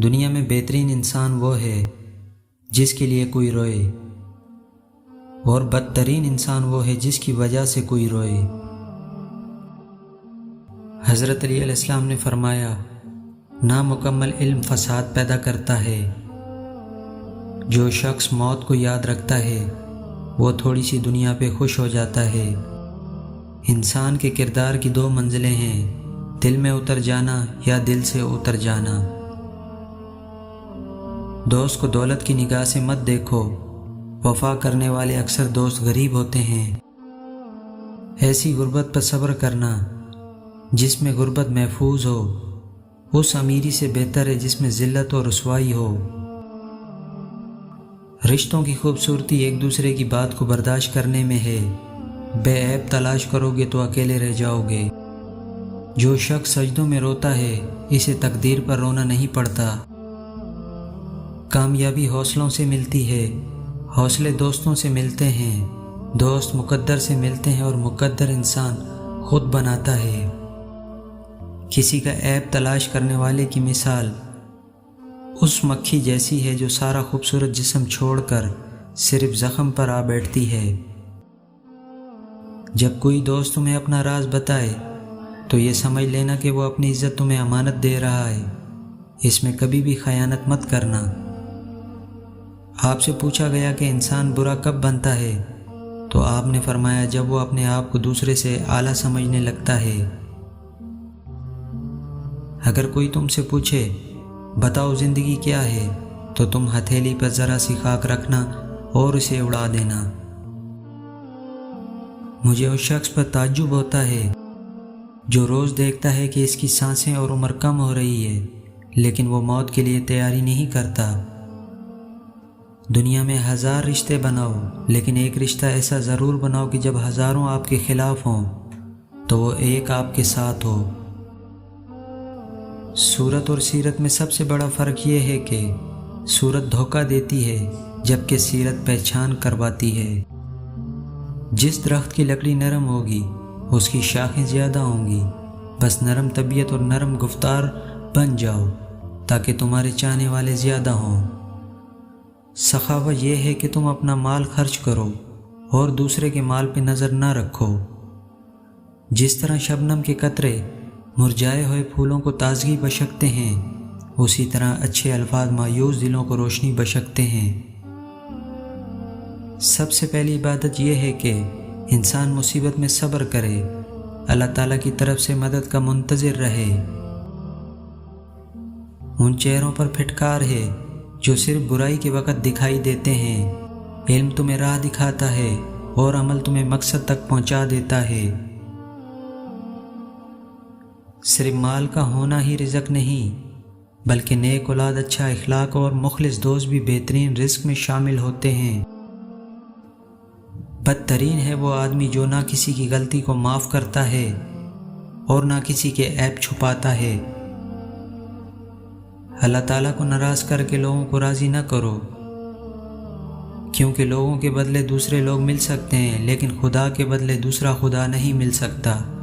دنیا میں بہترین انسان وہ ہے جس کے لیے کوئی روئے، اور بدترین انسان وہ ہے جس کی وجہ سے کوئی روئے۔ حضرت علی علیہ السلام نے فرمایا، نامکمل علم فساد پیدا کرتا ہے۔ جو شخص موت کو یاد رکھتا ہے وہ تھوڑی سی دنیا پہ خوش ہو جاتا ہے۔ انسان کے کردار کی دو منزلیں ہیں، دل میں اتر جانا یا دل سے اتر جانا۔ دوست کو دولت کی نگاہ سے مت دیکھو، وفا کرنے والے اکثر دوست غریب ہوتے ہیں۔ ایسی غربت پر صبر کرنا جس میں غربت محفوظ ہو، اس امیری سے بہتر ہے جس میں ذلت اور رسوائی ہو۔ رشتوں کی خوبصورتی ایک دوسرے کی بات کو برداشت کرنے میں ہے، بے عیب تلاش کرو گے تو اکیلے رہ جاؤ گے۔ جو شخص سجدوں میں روتا ہے اسے تقدیر پر رونا نہیں پڑتا۔ کامیابی حوصلوں سے ملتی ہے، حوصلے دوستوں سے ملتے ہیں، دوست مقدر سے ملتے ہیں اور مقدر انسان خود بناتا ہے۔ کسی کا عیب تلاش کرنے والے کی مثال اس مکھی جیسی ہے جو سارا خوبصورت جسم چھوڑ کر صرف زخم پر آ بیٹھتی ہے۔ جب کوئی دوست تمہیں اپنا راز بتائے تو یہ سمجھ لینا کہ وہ اپنی عزت تمہیں امانت دے رہا ہے، اس میں کبھی بھی خیانت مت کرنا۔ آپ سے پوچھا گیا کہ انسان برا کب بنتا ہے تو آپ نے فرمایا جب وہ اپنے آپ کو دوسرے سے اعلیٰ سمجھنے لگتا ہے۔ اگر کوئی تم سے پوچھے بتاؤ زندگی کیا ہے تو تم ہتھیلی پر ذرا سی خاک رکھنا اور اسے اڑا دینا۔ مجھے اس شخص پر تعجب ہوتا ہے جو روز دیکھتا ہے کہ اس کی سانسیں اور عمر کم ہو رہی ہے لیکن وہ موت کے لیے تیاری نہیں کرتا۔ دنیا میں 1000 رشتے بناؤ لیکن ایک رشتہ ایسا ضرور بناؤ کہ جب ہزاروں آپ کے خلاف ہوں تو وہ ایک آپ کے ساتھ ہو۔ صورت اور سیرت میں سب سے بڑا فرق یہ ہے کہ صورت دھوکہ دیتی ہے جبکہ سیرت پہچان کرواتی ہے۔ جس درخت کی لکڑی نرم ہوگی اس کی شاخیں زیادہ ہوں گی، بس نرم طبیعت اور نرم گفتار بن جاؤ تاکہ تمہارے چاہنے والے زیادہ ہوں۔ سخاوت یہ ہے کہ تم اپنا مال خرچ کرو اور دوسرے کے مال پہ نظر نہ رکھو۔ جس طرح شبنم کے قطرے مرجھائے ہوئے پھولوں کو تازگی بخشتے ہیں، اسی طرح اچھے الفاظ مایوس دلوں کو روشنی بخشتے ہیں۔ سب سے پہلی عبادت یہ ہے کہ انسان مصیبت میں صبر کرے، اللہ تعالیٰ کی طرف سے مدد کا منتظر رہے۔ ان چہروں پر پھٹکار ہے جو صرف برائی کے وقت دکھائی دیتے ہیں۔ علم تمہیں راہ دکھاتا ہے اور عمل تمہیں مقصد تک پہنچا دیتا ہے۔ صرف مال کا ہونا ہی رزق نہیں بلکہ نیک اولاد، اچھا اخلاق اور مخلص دوست بھی بہترین رزق میں شامل ہوتے ہیں۔ بدترین ہے وہ آدمی جو نہ کسی کی غلطی کو معاف کرتا ہے اور نہ کسی کے عیب چھپاتا ہے۔ اللہ تعالیٰ کو ناراض کر کے لوگوں کو راضی نہ کرو، کیونکہ لوگوں کے بدلے دوسرے لوگ مل سکتے ہیں لیکن خدا کے بدلے دوسرا خدا نہیں مل سکتا۔